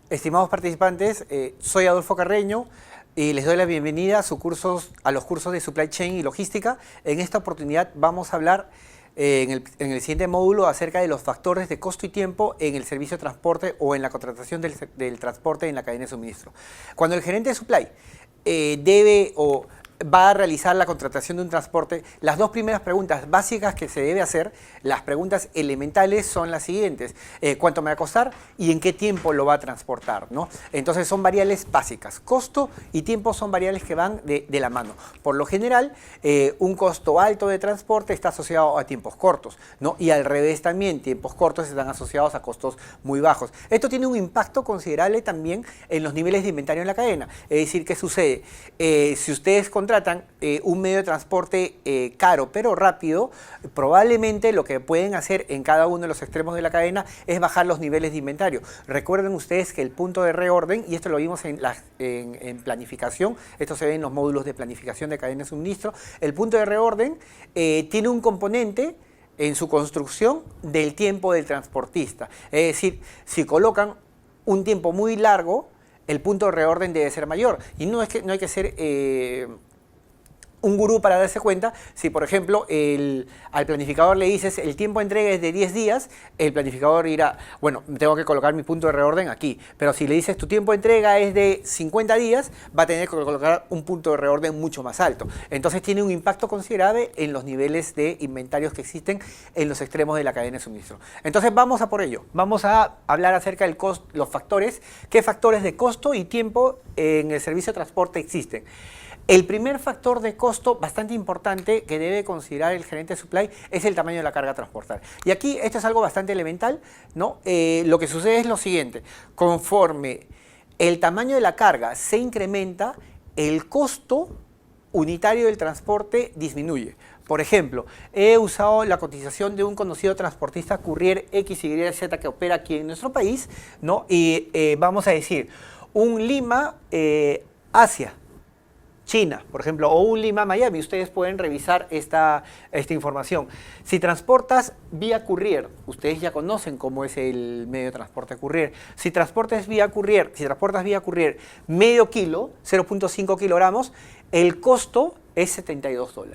Estimados participantes, soy Adolfo Carreño y les doy la bienvenida a los cursos de Supply Chain y Logística. En esta oportunidad vamos a hablar en el siguiente módulo acerca de los factores de costo y tiempo en el servicio de transporte o en la contratación del transporte en la cadena de suministro. Cuando el gerente de Supply debe o va a realizar la contratación de un transporte, las dos primeras preguntas básicas que se debe hacer, las preguntas elementales, son las siguientes. ¿Cuánto me va a costar y en qué tiempo lo va a transportar, ¿no? Entonces son variables básicas. Costo y tiempo son variables que van de la mano. Por lo general, un costo alto de transporte está asociado a tiempos cortos, ¿no? Y al revés también, tiempos cortos están asociados a costos muy bajos. Esto tiene un impacto considerable también en los niveles de inventario en la cadena. Es decir, ¿qué sucede? Si ustedes contratan un medio de transporte caro pero rápido, probablemente lo que pueden hacer en cada uno de los extremos de la cadena es bajar los niveles de inventario. Recuerden ustedes que el punto de reorden, y esto lo vimos en planificación, esto se ve en los módulos de planificación de cadena de suministro, el punto de reorden tiene un componente en su construcción del tiempo del transportista. Es decir, si colocan un tiempo muy largo, el punto de reorden debe ser mayor. Y no hay que ser un gurú para darse cuenta. Si, por ejemplo, al planificador le dices el tiempo de entrega es de 10 días, el planificador dirá, bueno, tengo que colocar mi punto de reorden aquí. Pero si le dices tu tiempo de entrega es de 50 días, va a tener que colocar un punto de reorden mucho más alto. Entonces tiene un impacto considerable en los niveles de inventarios que existen en los extremos de la cadena de suministro. Entonces vamos a por ello. Vamos a hablar acerca del costo, los factores, qué factores de costo y tiempo en el servicio de transporte existen. El primer factor de costo bastante importante que debe considerar el gerente de supply es el tamaño de la carga a transportar. Y aquí esto es algo bastante elemental, ¿no? Lo que sucede es lo siguiente: conforme el tamaño de la carga se incrementa, el costo unitario del transporte disminuye. Por ejemplo, he usado la cotización de un conocido transportista courier XYZ que opera aquí en nuestro país, ¿no? Y vamos a decir, un Lima, Asia, China, por ejemplo, o un Lima, Miami. Ustedes pueden revisar esta información. Si transportas vía courier, ustedes ya conocen cómo es el medio de transporte courier. Si transportas vía courier, medio kilo, 0.5 kilogramos, el costo es $72.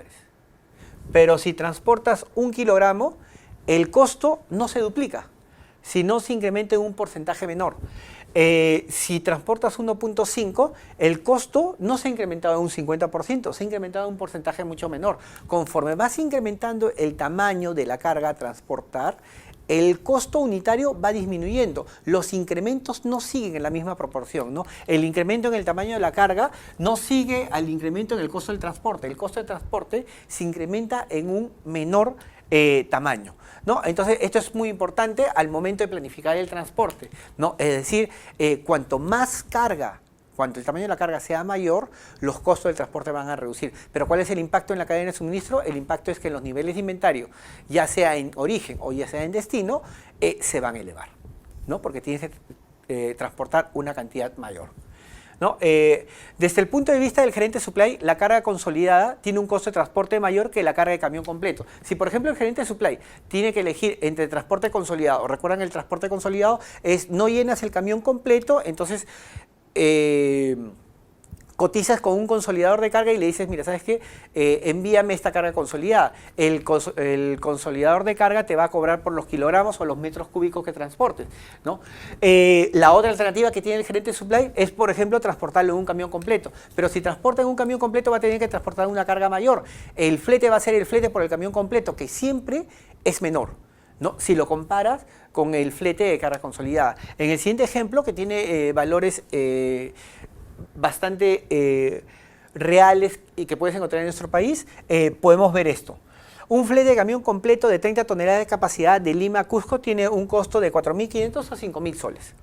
Pero si transportas 1 kilogramo, el costo no se duplica, sino se incrementa en un porcentaje menor. Si transportas 1.5, el costo no se ha incrementado en un 50%, se ha incrementado en un porcentaje mucho menor. Conforme vas incrementando el tamaño de la carga a transportar, el costo unitario va disminuyendo. Los incrementos no siguen en la misma proporción, ¿no? El incremento en el tamaño de la carga no sigue al incremento en el costo del transporte. El costo del transporte se incrementa en un menor tamaño, ¿no? Entonces, esto es muy importante al momento de planificar el transporte, ¿no? Es decir, cuanto el tamaño de la carga sea mayor, los costos del transporte van a reducir. Pero ¿cuál es el impacto en la cadena de suministro? El impacto es que los niveles de inventario, ya sea en origen o ya sea en destino, se van a elevar, ¿no? Porque tienes que transportar una cantidad mayor, ¿no? Desde el punto de vista del gerente de supply, la carga consolidada tiene un costo de transporte mayor que la carga de camión completo. Si, por ejemplo, el gerente de supply tiene que elegir entre transporte consolidado, recuerdan, el transporte consolidado es no llenas el camión completo, entonces cotizas con un consolidador de carga y le dices, mira, ¿sabes qué? Envíame esta carga consolidada. El consolidador de carga te va a cobrar por los kilogramos o los metros cúbicos que transportes, ¿no? La otra alternativa que tiene el gerente de supply es, por ejemplo, transportarlo en un camión completo. Pero si transporta en un camión completo va a tener que transportar una carga mayor. El flete va a ser el flete por el camión completo, que siempre es menor, ¿no? Si lo comparas con el flete de carga consolidada. En el siguiente ejemplo, que tiene valores bastante reales y que puedes encontrar en nuestro país, podemos ver esto. Un flete de camión completo de 30 toneladas de capacidad de Lima a Cusco tiene un costo de 4.500 a 5.000 soles,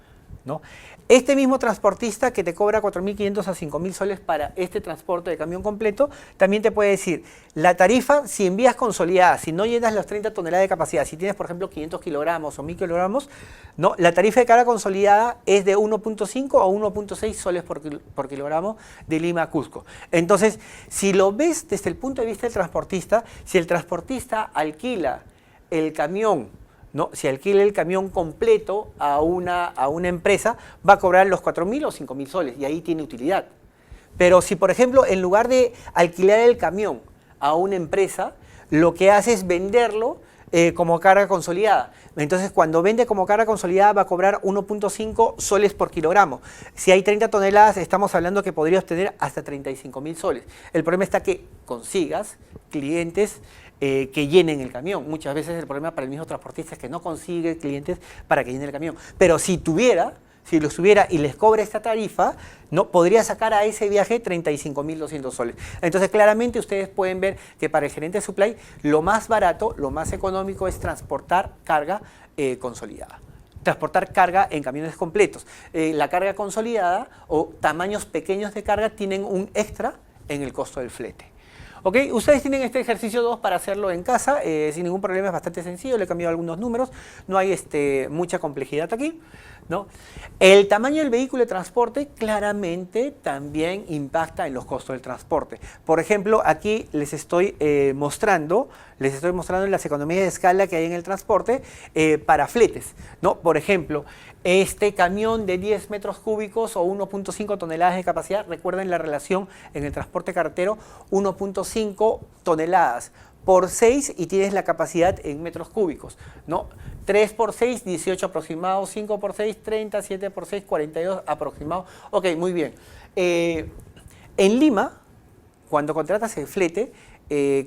¿no? Este mismo transportista que te cobra 4.500 a 5.000 soles para este transporte de camión completo, también te puede decir, la tarifa, si envías consolidada, si no llenas las 30 toneladas de capacidad, si tienes, por ejemplo, 500 kilogramos o 1.000 kilogramos, ¿no? La tarifa de carga consolidada es de 1.5 o 1.6 soles por kilogramo de Lima a Cusco. Entonces, si lo ves desde el punto de vista del transportista, si el transportista alquila el camión ¿no? Si alquila el camión completo a una empresa, va a cobrar los 4.000 o 5.000 soles y ahí tiene utilidad. Pero si, por ejemplo, en lugar de alquilar el camión a una empresa, lo que hace es venderlo como carga consolidada. Entonces, cuando vende como carga consolidada va a cobrar 1.5 soles por kilogramo. Si hay 30 toneladas, estamos hablando que podría obtener hasta 35.000 soles. El problema está que consigas clientes que llenen el camión. Muchas veces el problema para el mismo transportista es que no consigue clientes para que llene el camión. Pero si los tuviera y les cobra esta tarifa, no podría sacar a ese viaje 35.200 soles. Entonces, claramente ustedes pueden ver que para el gerente de supply lo más barato, lo más económico es transportar carga consolidada. Transportar carga en camiones completos. La carga consolidada o tamaños pequeños de carga tienen un extra en el costo del flete. ¿Ok? Ustedes tienen este ejercicio 2 para hacerlo en casa, sin ningún problema, es bastante sencillo, le he cambiado algunos números, no hay mucha complejidad aquí, ¿no? El tamaño del vehículo de transporte claramente también impacta en los costos del transporte. Por ejemplo, aquí les estoy mostrando las economías de escala que hay en el transporte para fletes, ¿no? Por ejemplo, este camión de 10 metros cúbicos o 1.5 toneladas de capacidad, recuerden la relación en el transporte carretero, 1.5 toneladas por 6 y tienes la capacidad en metros cúbicos, ¿no? 3 por 6, 18 aproximado, 5 por 6, 30, 7 por 6, 42 aproximado. Ok, muy bien. En Lima, cuando contratas el flete,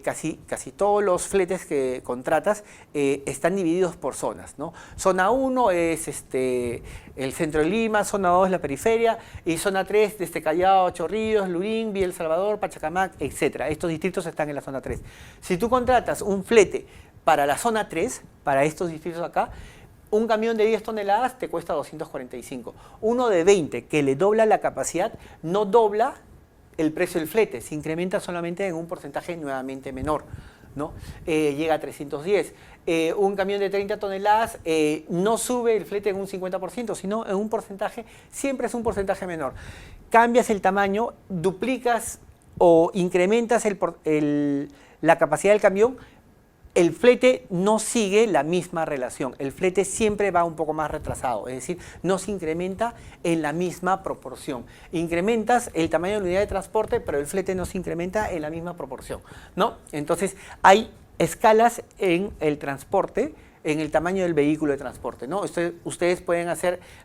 casi todos los fletes que contratas están divididos por zonas, ¿no? Zona 1 es el centro de Lima, zona 2 es la periferia y zona 3 desde Callao, Chorrillos, Lurín, Villa El Salvador, Pachacamac, etc. Estos distritos están en la zona 3. Si tú contratas un flete para la zona 3, para estos distritos acá, un camión de 10 toneladas te cuesta 245. Uno de 20 que le dobla la capacidad no dobla el precio del flete, se incrementa solamente en un porcentaje nuevamente menor, ¿no? Llega a 310. Un camión de 30 toneladas no sube el flete en un 50%, sino en un porcentaje, siempre es un porcentaje menor. Cambias el tamaño, duplicas o incrementas la capacidad del camión, el flete no sigue la misma relación, el flete siempre va un poco más retrasado, es decir, no se incrementa en la misma proporción. Incrementas el tamaño de la unidad de transporte, pero el flete no se incrementa en la misma proporción, ¿no? Entonces, hay escalas en el transporte, en el tamaño del vehículo de transporte, ¿no? Ustedes pueden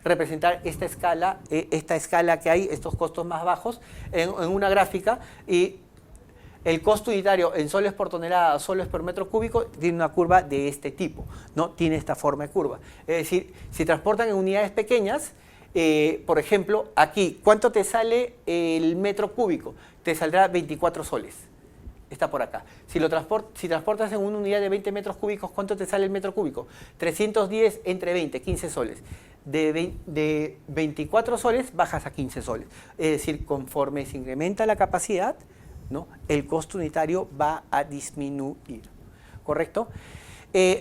representar esta escala que hay, estos costos más bajos, en una gráfica y el costo unitario en soles por tonelada, soles por metro cúbico, tiene una curva de este tipo, ¿no? Tiene esta forma de curva. Es decir, si transportan en unidades pequeñas, por ejemplo, aquí, ¿cuánto te sale el metro cúbico? Te saldrá 24 soles. Está por acá. Si transportas en una unidad de 20 metros cúbicos, ¿cuánto te sale el metro cúbico? 310 entre 20, 15 soles. De 24 soles bajas a 15 soles. Es decir, conforme se incrementa la capacidad, ¿no? El costo unitario va a disminuir, ¿correcto?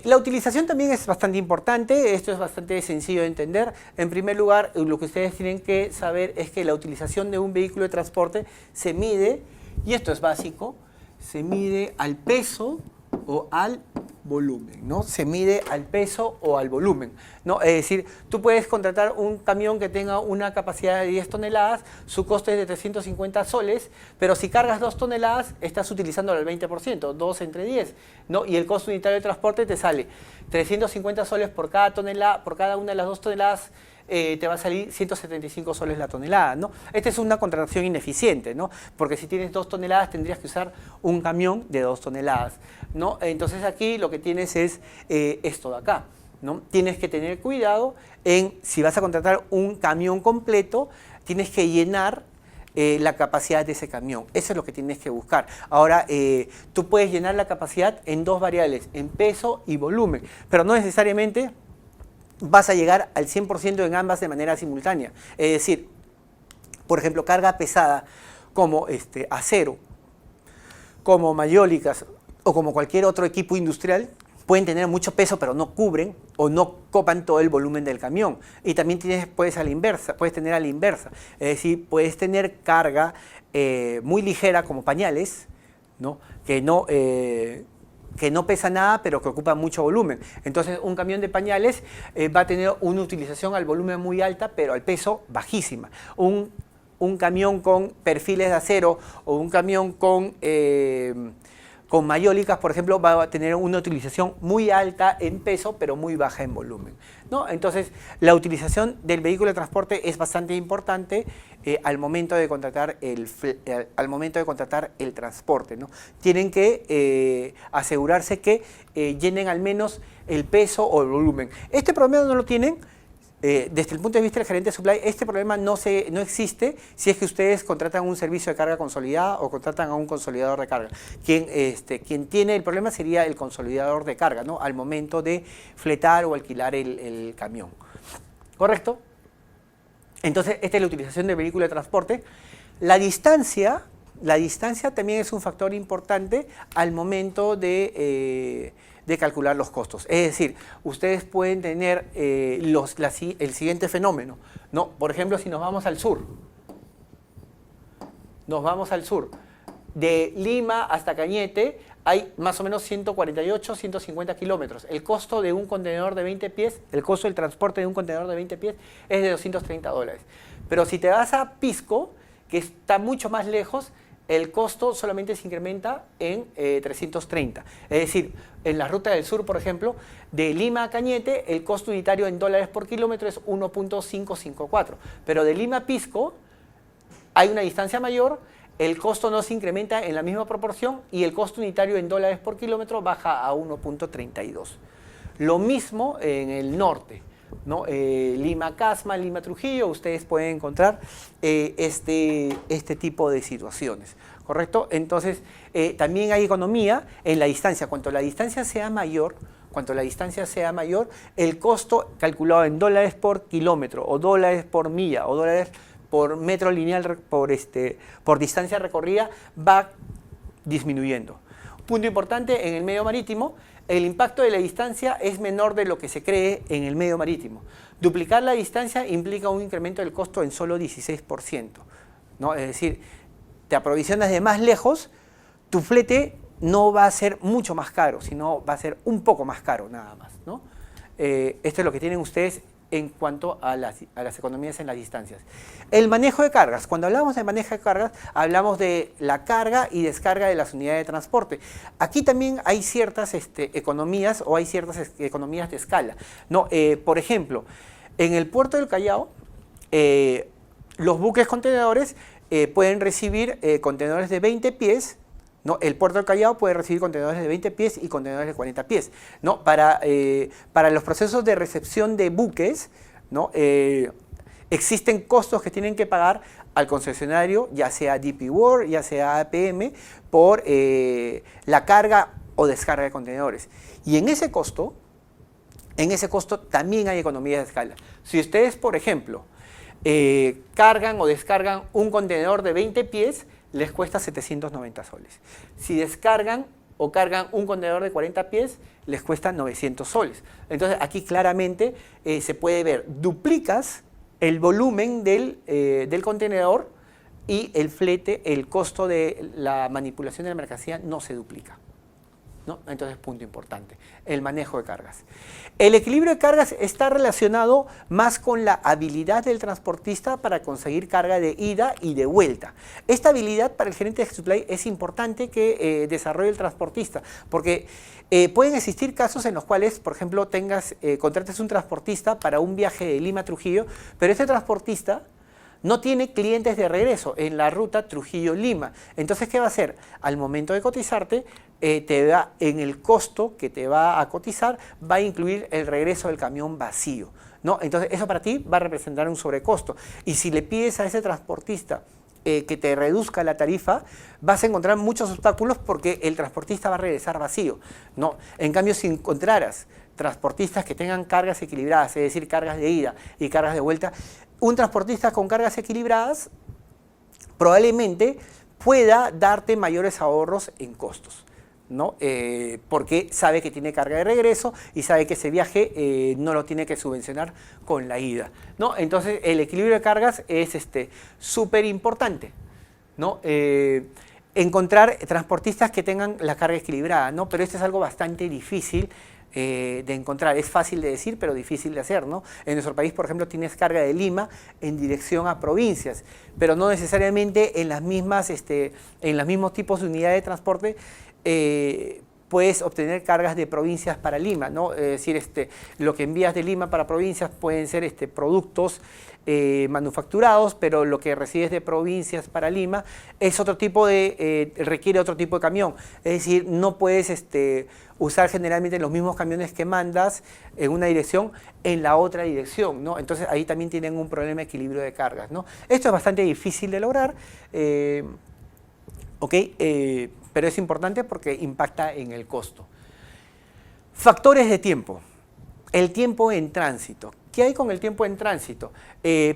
La utilización también es bastante importante, esto es bastante sencillo de entender. En primer lugar, lo que ustedes tienen que saber es que la utilización de un vehículo de transporte se mide, y esto es básico, se mide al peso o al volumen, ¿no? Se mide al peso o al volumen, ¿no? Es decir, tú puedes contratar un camión que tenga una capacidad de 10 toneladas, su costo es de 350 soles, pero si cargas 2 toneladas, estás utilizando el 20%, 2 entre 10, ¿no? Y el costo unitario de transporte te sale 350 soles por cada tonelada, por cada una de las 2 toneladas, te va a salir 175 soles la tonelada, ¿no? Esta es una contratación ineficiente, ¿no? Porque si tienes 2 toneladas tendrías que usar un camión de 2 toneladas, ¿no? Entonces aquí lo que tienes es esto de acá, ¿no? Tienes que tener cuidado si vas a contratar un camión completo, tienes que llenar la capacidad de ese camión. Eso es lo que tienes que buscar. Ahora, tú puedes llenar la capacidad en dos variables, en peso y volumen, pero no necesariamente vas a llegar al 100% en ambas de manera simultánea. Es decir, por ejemplo, carga pesada como acero, como mayólicas o como cualquier otro equipo industrial, pueden tener mucho peso pero no cubren o no copan todo el volumen del camión. Y también puedes tener a la inversa. Es decir, puedes tener carga muy ligera como pañales, ¿no? que no pesa nada, pero que ocupa mucho volumen. Entonces, un camión de pañales va a tener una utilización al volumen muy alta, pero al peso bajísima. Un camión con perfiles de acero o un camión con mayólicas, por ejemplo, va a tener una utilización muy alta en peso, pero muy baja en volumen, ¿no? Entonces, la utilización del vehículo de transporte es bastante importante al momento de contratar el transporte, ¿no? Tienen que asegurarse que llenen al menos el peso o el volumen. Este problema no lo tienen. Desde el punto de vista del gerente de supply, este problema no existe si es que ustedes contratan un servicio de carga consolidada o contratan a un consolidador de carga. Quien tiene el problema sería el consolidador de carga, ¿no? Al momento de fletar o alquilar el camión. ¿Correcto? Entonces, esta es la utilización del vehículo de transporte. La distancia también es un factor importante al momento de calcular los costos. Es decir, ustedes pueden tener el siguiente fenómeno, ¿no? Por ejemplo, si nos vamos al sur, de Lima hasta Cañete hay más o menos 148, 150 kilómetros. El costo de un contenedor de 20 pies, el costo del transporte de un contenedor de 20 pies es de $230. Pero si te vas a Pisco, que está mucho más lejos, el costo solamente se incrementa en 330. Es decir, en la ruta del sur, por ejemplo, de Lima a Cañete, el costo unitario en dólares por kilómetro es 1.554. Pero de Lima a Pisco hay una distancia mayor, el costo no se incrementa en la misma proporción y el costo unitario en dólares por kilómetro baja a 1.32. Lo mismo en el norte, ¿no? Lima-Casma, Lima-Trujillo, ustedes pueden encontrar este tipo de situaciones, ¿correcto? Entonces, también hay economía en la distancia. Cuanto la distancia sea mayor, el costo calculado en dólares por kilómetro, o dólares por milla, o dólares por metro lineal por distancia recorrida, va disminuyendo. Punto importante, en el medio marítimo, el impacto de la distancia es menor de lo que se cree en el medio marítimo. Duplicar la distancia implica un incremento del costo en solo 16%, ¿no? Es decir, te aprovisionas de más lejos, tu flete no va a ser mucho más caro, sino va a ser un poco más caro nada más, ¿no? Esto es lo que tienen ustedes en cuanto a las economías en las distancias. El manejo de cargas. Cuando hablamos de manejo de cargas, hablamos de la carga y descarga de las unidades de transporte. Aquí también hay ciertas economías o hay ciertas economías de escala, ¿no? Por ejemplo, en el puerto del Callao, los buques contenedores pueden recibir contenedores de 20 pies, ¿no? El puerto del Callao puede recibir contenedores de 20 pies y contenedores de 40 pies, ¿no? Para los procesos de recepción de buques, ¿no? Existen costos que tienen que pagar al concesionario, ya sea DP World, ya sea APM, por la carga o descarga de contenedores. Y en ese costo también hay economías de escala. Si ustedes, por ejemplo, cargan o descargan un contenedor de 20 pies, les cuesta 790 soles. Si descargan o cargan un contenedor de 40 pies, les cuesta 900 soles. Entonces, aquí claramente se puede ver, duplicas el volumen del contenedor y el flete, el costo de la manipulación de la mercancía no se duplica, ¿no? Entonces, punto importante, el manejo de cargas. El equilibrio de cargas está relacionado más con la habilidad del transportista para conseguir carga de ida y de vuelta. Esta habilidad para el gerente de supply es importante que desarrolle el transportista, porque pueden existir casos en los cuales, por ejemplo, contrates un transportista para un viaje de Lima a Trujillo, pero ese transportista no tiene clientes de regreso en la ruta Trujillo-Lima. Entonces, ¿qué va a hacer? Al momento de cotizarte, en el costo que te va a cotizar, va a incluir el regreso del camión vacío, ¿no? Entonces, eso para ti va a representar un sobrecosto. Y si le pides a ese transportista que te reduzca la tarifa, vas a encontrar muchos obstáculos porque el transportista va a regresar vacío, ¿no? En cambio, si encontraras transportistas que tengan cargas equilibradas, es decir, cargas de ida y cargas de vuelta, un transportista con cargas equilibradas probablemente pueda darte mayores ahorros en costos, ¿no? Porque sabe que tiene carga de regreso y sabe que ese viaje no lo tiene que subvencionar con la ida, ¿no? Entonces, el equilibrio de cargas es súper importante, ¿no? encontrar transportistas que tengan la carga equilibrada, ¿no? Pero esto es algo bastante difícil de encontrar. Es fácil de decir, pero difícil de hacer, ¿no? En nuestro país, por ejemplo, tienes carga de Lima en dirección a provincias, pero no necesariamente en en los mismos tipos de unidades de transporte puedes obtener cargas de provincias para Lima, ¿no? Es decir, lo que envías de Lima para provincias pueden ser productos manufacturados, pero lo que recibes de provincias para Lima es otro tipo requiere otro tipo de camión. Es decir, no puedes usar generalmente los mismos camiones que mandas en una dirección en la otra dirección, ¿no? Entonces ahí también tienen un problema de equilibrio de cargas, ¿no? Esto es bastante difícil de lograr, pero es importante porque impacta en el costo. Factores de tiempo. El tiempo en tránsito. ¿Qué hay con el tiempo en tránsito?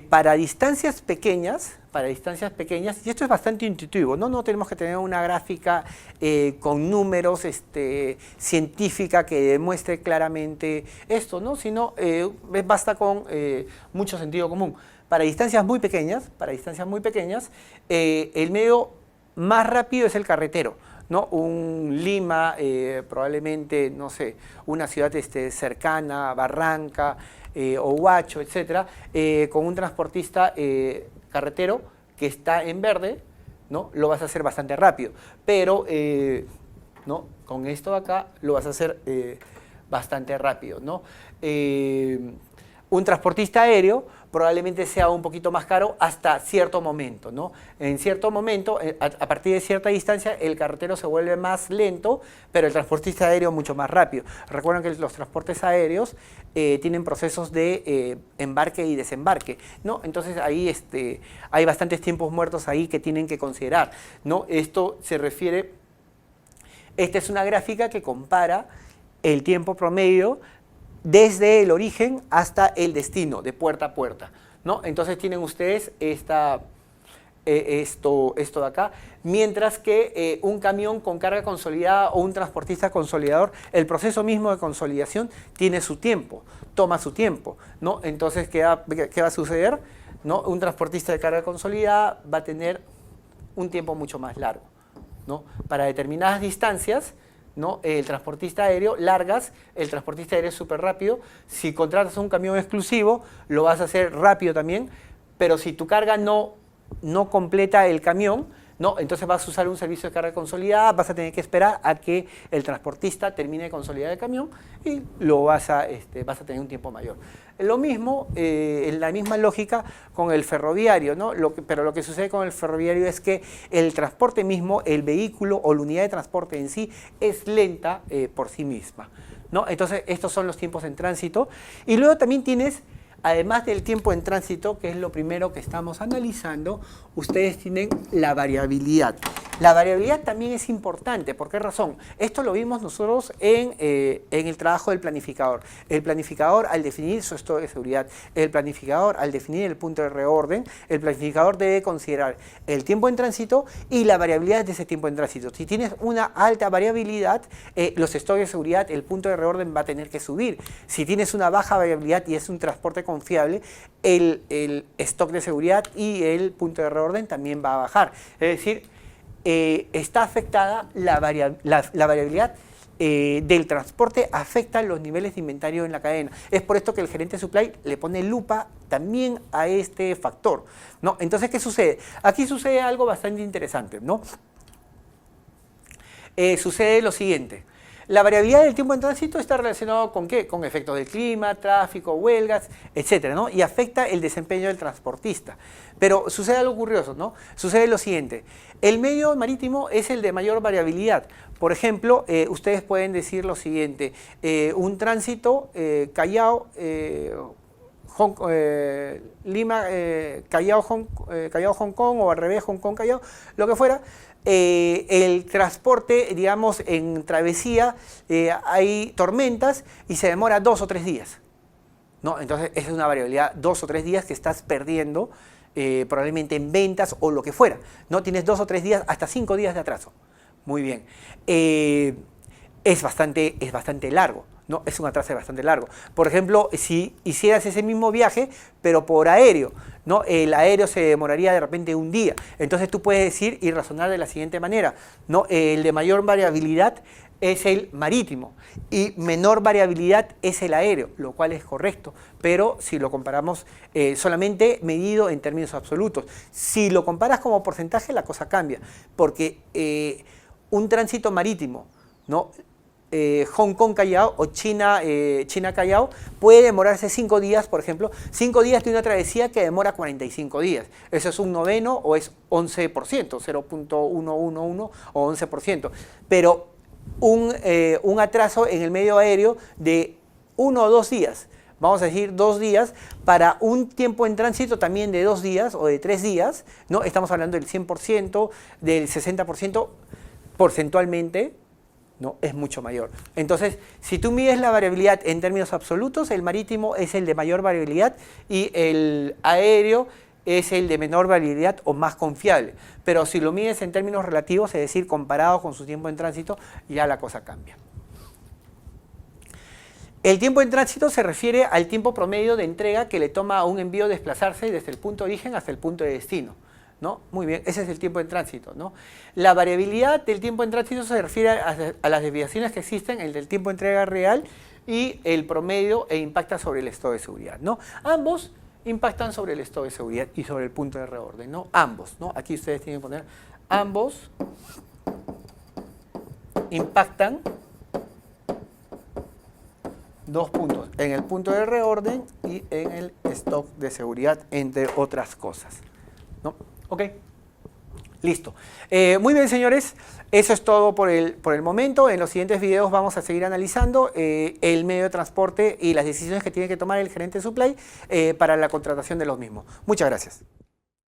Para distancias pequeñas, y esto es bastante intuitivo, no tenemos que tener una gráfica con números científica que demuestre claramente esto, ¿no? Sino basta con mucho sentido común. Para distancias muy pequeñas, el medio más rápido es el carretero, ¿no? Un Lima, probablemente, no sé, una ciudad cercana, Barranca o Huacho, etcétera, con un transportista carretero que está en verde, ¿no? Lo vas a hacer bastante rápido, pero ¿no? Con esto de acá lo vas a hacer bastante rápido, ¿no? Un transportista aéreo probablemente sea un poquito más caro hasta cierto momento, ¿no? En cierto momento, a partir de cierta distancia, el carretero se vuelve más lento, pero el transportista aéreo mucho más rápido. Recuerden que los transportes aéreos tienen procesos de embarque y desembarque, ¿no? Entonces ahí hay bastantes tiempos muertos ahí que tienen que considerar, ¿no? Esto se refiere, esta es una gráfica que compara el tiempo promedio desde el origen hasta el destino, de puerta a puerta, ¿no? Entonces tienen ustedes esto de acá, mientras que un camión con carga consolidada o un transportista consolidador, el proceso mismo de consolidación tiene su tiempo, toma su tiempo, ¿no? Entonces, ¿qué va a suceder? ¿No? Un transportista de carga consolidada va a tener un tiempo mucho más largo, ¿no? Para determinadas distancias, ¿no? El transportista aéreo, largas, el transportista aéreo es súper rápido. Si contratas un camión exclusivo, lo vas a hacer rápido también, pero si tu carga no completa el camión, ¿no? Entonces vas a usar un servicio de carga consolidada, vas a tener que esperar a que el transportista termine de consolidar el camión y vas a tener un tiempo mayor. Lo mismo, en la misma lógica con el ferroviario, ¿no? Pero lo que sucede con el ferroviario es que el transporte mismo, el vehículo o la unidad de transporte en sí, es lenta por sí misma, ¿no? Entonces, estos son los tiempos en tránsito. Y luego también tienes, además del tiempo en tránsito, que es lo primero que estamos analizando, ustedes tienen la variabilidad. La variabilidad también es importante. ¿Por qué razón? Esto lo vimos nosotros en el trabajo del planificador. El planificador, al definir su estado de seguridad, el planificador, al definir el punto de reorden, el planificador debe considerar el tiempo en tránsito y la variabilidad de ese tiempo en tránsito. Si tienes una alta variabilidad, los estados de seguridad, el punto de reorden va a tener que subir. Si tienes una baja variabilidad y es un transporte confiable, el stock de seguridad y el punto de reorden también va a bajar. Es decir, está afectada la variabilidad del transporte, afecta los niveles de inventario en la cadena. Es por esto que el gerente de supply le pone lupa también a este factor, ¿no? Entonces, ¿qué sucede? Aquí sucede algo bastante interesante, ¿no? Sucede lo siguiente. La variabilidad del tiempo en tránsito está relacionado con ¿qué? Con efectos del clima, tráfico, huelgas, etcétera, ¿no? Y afecta el desempeño del transportista. Pero sucede algo curioso, ¿no? Sucede lo siguiente. El medio marítimo es el de mayor variabilidad. Por ejemplo, ustedes pueden decir lo siguiente. Un tránsito Callao, Lima, Callao, Hong Kong, o al revés, Hong Kong, Callao, lo que fuera. El transporte, digamos, en travesía, hay tormentas y se demora 2 o 3 días, ¿no? Entonces, esa es una variabilidad, 2 o 3 días que estás perdiendo, probablemente en ventas o lo que fuera, ¿no? Tienes 2 o 3 días, hasta 5 días de atraso. Muy bien. Es bastante largo, ¿no? Es un atraso bastante largo. Por ejemplo, si hicieras ese mismo viaje, pero por aéreo, ¿no? El aéreo se demoraría de repente un día. Entonces tú puedes decir y razonar de la siguiente manera, ¿no? El de mayor variabilidad es el marítimo y menor variabilidad es el aéreo, lo cual es correcto, pero si lo comparamos solamente medido en términos absolutos. Si lo comparas como porcentaje, la cosa cambia, porque un tránsito marítimo, ¿no? Hong Kong-Callao o China-Callao puede demorarse 5 días, por ejemplo, 5 días de una travesía que demora 45 días. Eso es un noveno o es 11%, 0.111 o 11%. Pero un atraso en el medio aéreo de 1 o 2 días, vamos a decir 2 días, para un tiempo en tránsito también de 2 días o de 3 días, ¿no? Estamos hablando del 100%, del 60%, porcentualmente, ¿no? Es mucho mayor. Entonces, si tú mides la variabilidad en términos absolutos, el marítimo es el de mayor variabilidad y el aéreo es el de menor variabilidad o más confiable. Pero si lo mides en términos relativos, es decir, comparado con su tiempo en tránsito, ya la cosa cambia. El tiempo en tránsito se refiere al tiempo promedio de entrega que le toma a un envío desplazarse desde el punto de origen hasta el punto de destino, ¿no? Muy bien, ese es el tiempo en tránsito, ¿no? La variabilidad del tiempo en tránsito se refiere a las desviaciones que existen, el del tiempo de entrega real y el promedio e impacta sobre el estado de seguridad, ¿no? Ambos impactan sobre el estado de seguridad y sobre el punto de reorden, ¿no? Ambos, ¿no? Aquí ustedes tienen que poner, ambos impactan 2 puntos, en el punto de reorden y en el stock de seguridad, entre otras cosas, ¿no? Ok, listo. Muy bien, señores, eso es todo por el momento. En los siguientes videos vamos a seguir analizando el medio de transporte y las decisiones que tiene que tomar el gerente de supply para la contratación de los mismos. Muchas gracias.